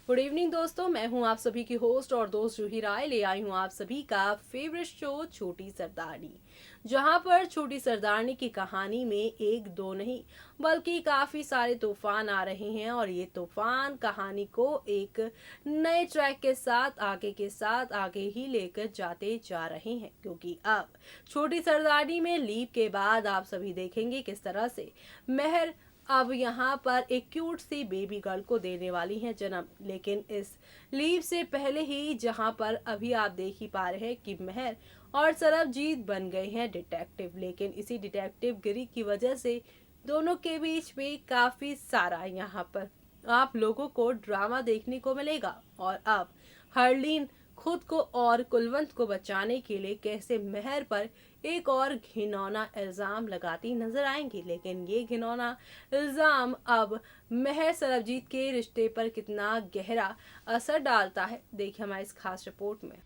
Good evening दोस्तों, मैं हूं आप सभी की होस्ट और दोस्त जूही राय। ले आई हूं आप सभी का फेवरेट शो छोटी सरदारनी, जहां पर छोटी सरदारनी की कहानी में एक दो नहीं बल्कि काफ़ी सारे तूफान आ रहे हैं। और ये तूफान कहानी को एक नए ट्रैक के साथ आगे ही लेकर जाते जा रहे हैं, क्योंकि अब छोटी सरदारनी में लीप के बाद आप सभी देखेंगे किस तरह से मेहर अब यहाँ पर एक क्यूट सी बेबी गर्ल को देने वाली हैं जन्म। लेकिन इस लीव से पहले ही जहाँ पर अभी आप देख ही पा रहे हैं कि मेहर और सरबजीत बन गए हैं डिटेक्टिव। लेकिन इसी डिटेक्टिव गिरी की वजह से दोनों के बीच में काफ़ी सारा यहाँ पर आप लोगों को ड्रामा देखने को मिलेगा। और अब हरलीन खुद को और कुलवंत को बचाने के लिए कैसे मेहर पर एक और घिनौना इल्ज़ाम लगाती नजर आएंगी। लेकिन ये घिनौना इल्ज़ाम अब मेहर सरबजीत के रिश्ते पर कितना गहरा असर डालता है, देखिए हमारी इस खास रिपोर्ट में।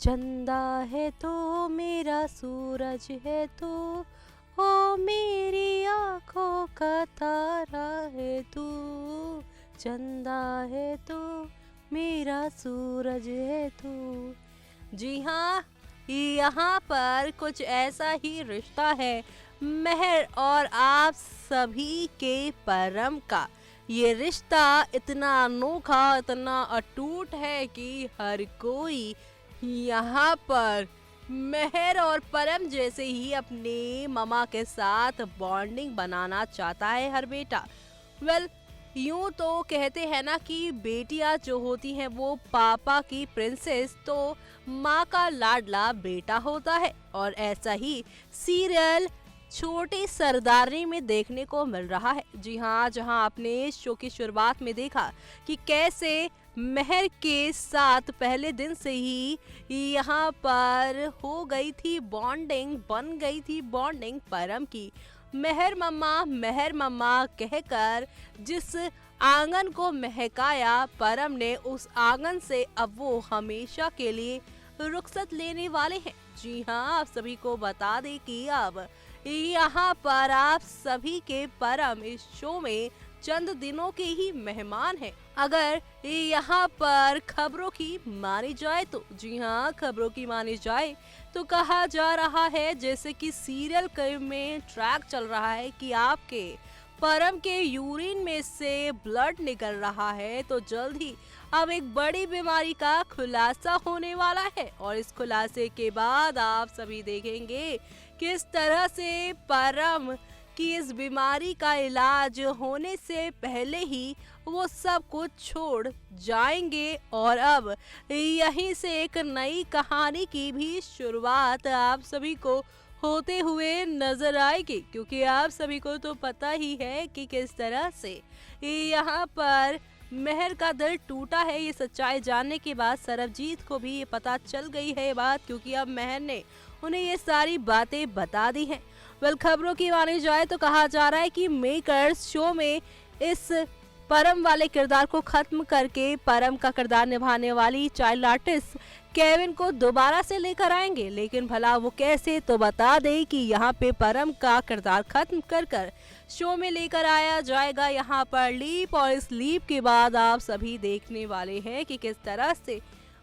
चंदा है तो मेरा सूरज है तो ओ मेरी आंखों का तारा है तू। चंदा है तो मेरा सूरज है तू। जी हाँ, यहाँ पर कुछ ऐसा ही रिश्ता है मेहर और आप सभी के परम का। ये रिश्ता इतना अनोखा, इतना अटूट है कि हर कोई यहाँ पर मेहर और परम जैसे ही अपने ममा के साथ बॉन्डिंग बनाना चाहता है हर बेटा। वेल, यूं तो कहते हैं ना कि बेटियां जो होती हैं वो पापा की प्रिंसेस तो माँ का लाडला बेटा होता है। और ऐसा ही सीरियल छोटी सरदारनी में देखने को मिल रहा है। जी हाँ, जहाँ आपने शो की शुरुआत में देखा कि कैसे मेहर के साथ पहले दिन से ही यहाँ पर हो गई थी बॉन्डिंग, बन गई थी बॉन्डिंग परम की। मेहर मम्मा कहकर जिस आंगन को महकाया परम ने, उस आंगन से अब वो हमेशा के लिए रुखसत लेने वाले हैं। जी हाँ, आप सभी को बता दें कि अब यहाँ पर आप सभी के परम इस शो में चंद दिनों के ही मेहमान हैं, अगर यहाँ पर खबरों की मानी जाए तो। जी हाँ, खबरों की मानी जाए तो कहा जा रहा है, जैसे कि सीरियल में ट्रैक चल रहा है कि आपके परम के यूरिन में से ब्लड निकल रहा है, तो जल्द ही अब एक बड़ी बीमारी का खुलासा होने वाला है। और इस खुलासे के बाद आप सभी देखेंगे किस तरह से परम कि इस बीमारी का इलाज होने से पहले ही वो सब कुछ छोड़ जाएंगे। और अब यहीं से एक नई कहानी की भी शुरुआत आप सभी को होते हुए नजर आएगी, क्योंकि आप सभी को तो पता ही है कि किस तरह से यहाँ पर मेहर का दिल टूटा है। ये सच्चाई जानने के बाद सरबजीत को भी ये पता चल गई है ये बात, क्योंकि अब मेहर ने उन्हें ये सारी बातें बता दी हैं। वेल, खबरों की मानी जाए तो कहा जा रहा है कि मेकर्स शो में इस परम वाले किरदार को खत्म करके परम का किरदार निभाने वाली चाइल्ड आर्टिस्ट केविन को दोबारा से लेकर आएंगे। लेकिन भला वो कैसे, तो बता दें कि यहाँ पे परम का किरदार खत्म कर शो में लेकर आया जाएगा यहाँ पर लीप। और इस लीप के बाद आप सभी देखने वाले हैं कि किस तरह से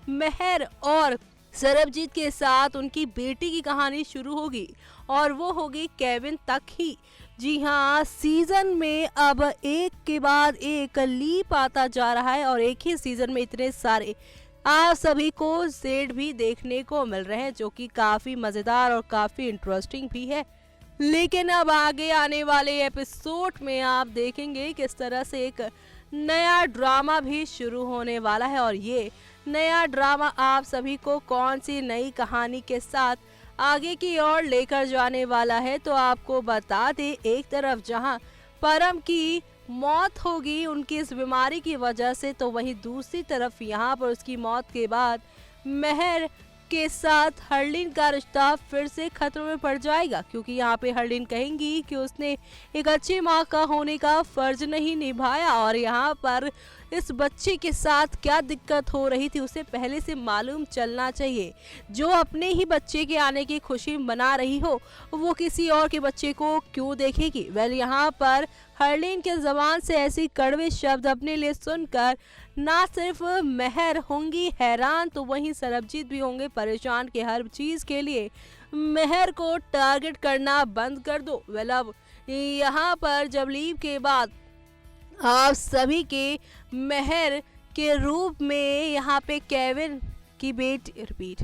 मेहर और सरबजीत के साथ उनकी बेटी की कहानी शुरू होगी, और वो होगी केविन तक ही। जी हाँ, सीजन में अब एक के बाद एक लीप आता जा रहा है, और एक ही सीजन में इतने सारे आप सभी को सेट भी देखने को मिल रहे हैं, जो कि काफी मजेदार और काफी इंटरेस्टिंग भी है। लेकिन अब आगे आने वाले एपिसोड में आप देखेंगे किस तरह से एक नया ड्रामा भी शुरू होने वाला है। और ये नया ड्रामा आप सभी को कौन सी नई कहानी के साथ आगे की ओर लेकर जाने वाला है, तो आपको बता दे, एक तरफ जहां परम की मौत होगी उनकी इस बीमारी की वजह से, तो वहीं दूसरी तरफ यहाँ पर उसकी मौत के बाद मेहर के साथ हरलीन का रिश्ता फिर से खतरों में पड़ जाएगा, क्योंकि यहाँ पे हरलीन कहेंगी कि उसने एक अच्छी माँ का होने का फर्ज नहीं निभाया और यहाँ पर इस बच्चे के साथ क्या दिक्कत हो रही थी उसे पहले से मालूम चलना चाहिए। जो अपने ही बच्चे के आने की खुशी मना रही हो वो किसी और के बच्चे को क्यों देखेगी। वेल, यहाँ पर हरलीन के जबान से ऐसी कड़वे शब्द अपने लिए सुनकर ना सिर्फ मेहर होंगी हैरान, तो वहीं सरबजीत भी होंगे परेशान कि हर चीज के लिए मेहर को टारगेट करना बंद कर दो। वेल, अब यहाँ पर जब लीव के बाद आप सभी के मेहर के रूप में यहाँ पे केविन की बेटी रिपीट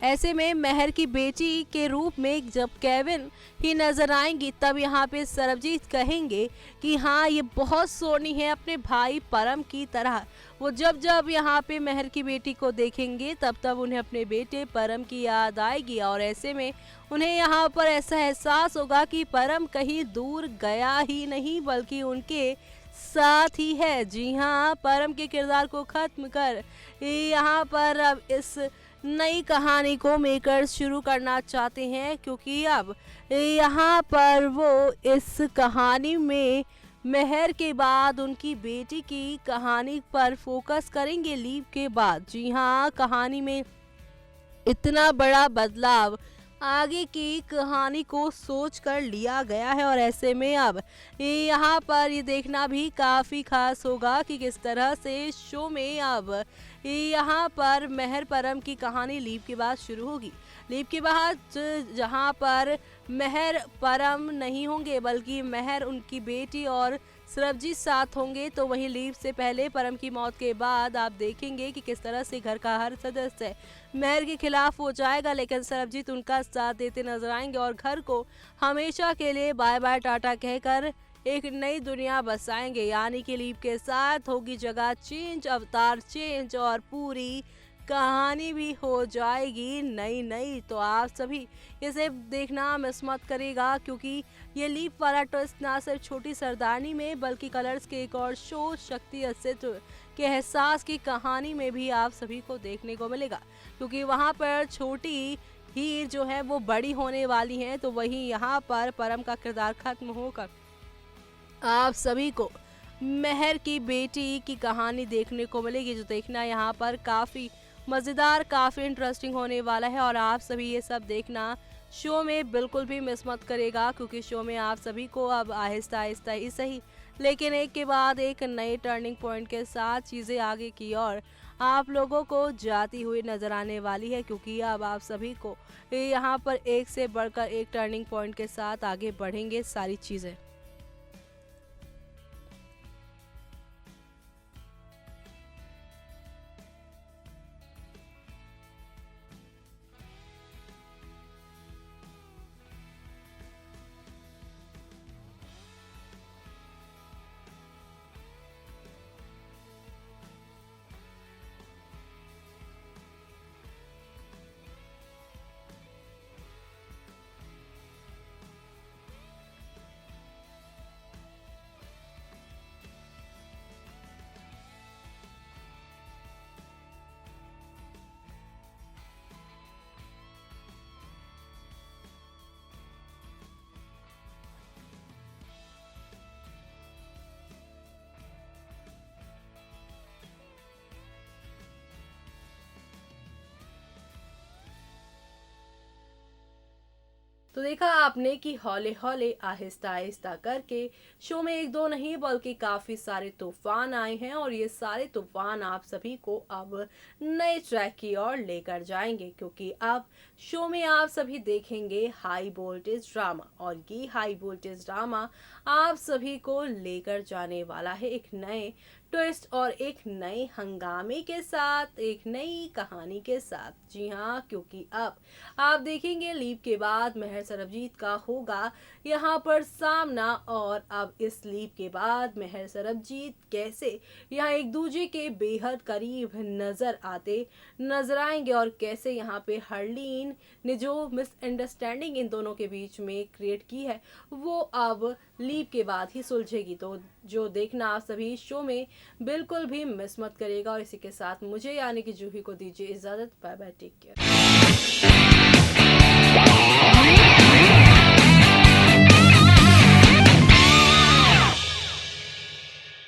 ऐसे में मेहर की बेटी के रूप में जब केविन ही नजर आएंगी तब यहाँ पे सरबजीत कहेंगे कि हाँ, ये बहुत सोनी है अपने भाई परम की तरह। वो जब जब यहाँ पे मेहर की बेटी को देखेंगे तब तब उन्हें अपने बेटे परम की याद आएगी और ऐसे में उन्हें यहाँ पर ऐसा एहसास होगा कि परम कहीं दूर गया ही नहीं बल्कि उनके साथ ही है। जी हाँ, परम के किरदार को खत्म कर यहाँ पर अब इस नई कहानी को मेकर्स शुरू करना चाहते हैं, क्योंकि अब यहाँ पर वो इस कहानी में मेहर के बाद उनकी बेटी की कहानी पर फोकस करेंगे लीव के बाद। जी हाँ, कहानी में इतना बड़ा बदलाव आगे की कहानी को सोच कर लिया गया है और ऐसे में अब यहाँ पर ये देखना भी काफ़ी खास होगा कि किस तरह से शो में अब यहाँ पर मेहर परम की कहानी लीव के बाद शुरू होगी। लीव के बाद जहाँ पर मेहर परम नहीं होंगे बल्कि मेहर उनकी बेटी और सरबजीत साथ होंगे, तो वहीं लीव से पहले परम की मौत के बाद आप देखेंगे कि किस तरह से घर का हर सदस्य मेहर के खिलाफ हो जाएगा, लेकिन सरबजीत उनका साथ देते नजर आएंगे और घर को हमेशा के लिए बाय बाय टाटा कहकर एक नई दुनिया बसाएंगे। यानी कि लीव के साथ होगी जगह चेंज, अवतार चेंज और पूरी कहानी भी हो जाएगी नई। तो आप सभी इसे देखना मिस मत करेगा, क्योंकि ये लीव वाला ट्विस्ट ना सिर्फ छोटी सरदारनी में बल्कि कलर्स के एक और शो शक्ति अस्तित्व के एहसास की कहानी में भी आप सभी को देखने को मिलेगा, क्योंकि वहाँ पर छोटी ही जो है वो बड़ी होने वाली हैं। तो वहीं यहाँ पर परम का किरदार खत्म होकर आप सभी को मेहर की बेटी की कहानी देखने को मिलेगी, जो देखना यहाँ पर काफ़ी मज़ेदार, काफ़ी इंटरेस्टिंग होने वाला है। और आप सभी ये सब देखना शो में बिल्कुल भी मिस मत करेगा, क्योंकि शो में आप सभी को अब आहिस्ता आहिस्ता ही सही लेकिन एक के बाद एक नए टर्निंग पॉइंट के साथ चीज़ें आगे की ओर आप लोगों को जाती हुई नज़र आने वाली है, क्योंकि अब आप सभी को यहाँ पर एक से बढ़कर एक टर्निंग पॉइंट के साथ आगे बढ़ेंगे सारी चीज़ें। तो देखा आपने कि हौले हौले आहिस्ता आहिस्ता करके शो में एक दो नहीं बल्कि काफी सारे तूफान आए हैं और ये सारे तूफान आप सभी को अब नए ट्रैक की ओर लेकर जाएंगे, क्योंकि अब शो में आप सभी देखेंगे हाई वोल्टेज ड्रामा और ये हाई वोल्टेज ड्रामा आप सभी को लेकर जाने वाला है एक नए ट्विस्ट और एक नए हंगामे के साथ, एक नई कहानी के साथ। जी हाँ, क्योंकि अब आप देखेंगे लीव के बाद मेहर सरबजीत का होगा यहाँ पर सामना और अब इस लीव के बाद मेहर सरबजीत कैसे यहाँ एक दूसरे के बेहद करीब नजर आएंगे और कैसे यहाँ पे हरलीन ने जो मिसअंडरस्टैंडिंग इन दोनों के बीच में क्रिएट की है वो अब लीव के बाद ही सुलझेगी। तो जो देखना आप सभी शो में बिल्कुल भी मिस मत करिएगा और इसी के साथ मुझे यानी कि जूही को दीजिए इजाजत। Bye bye, take care.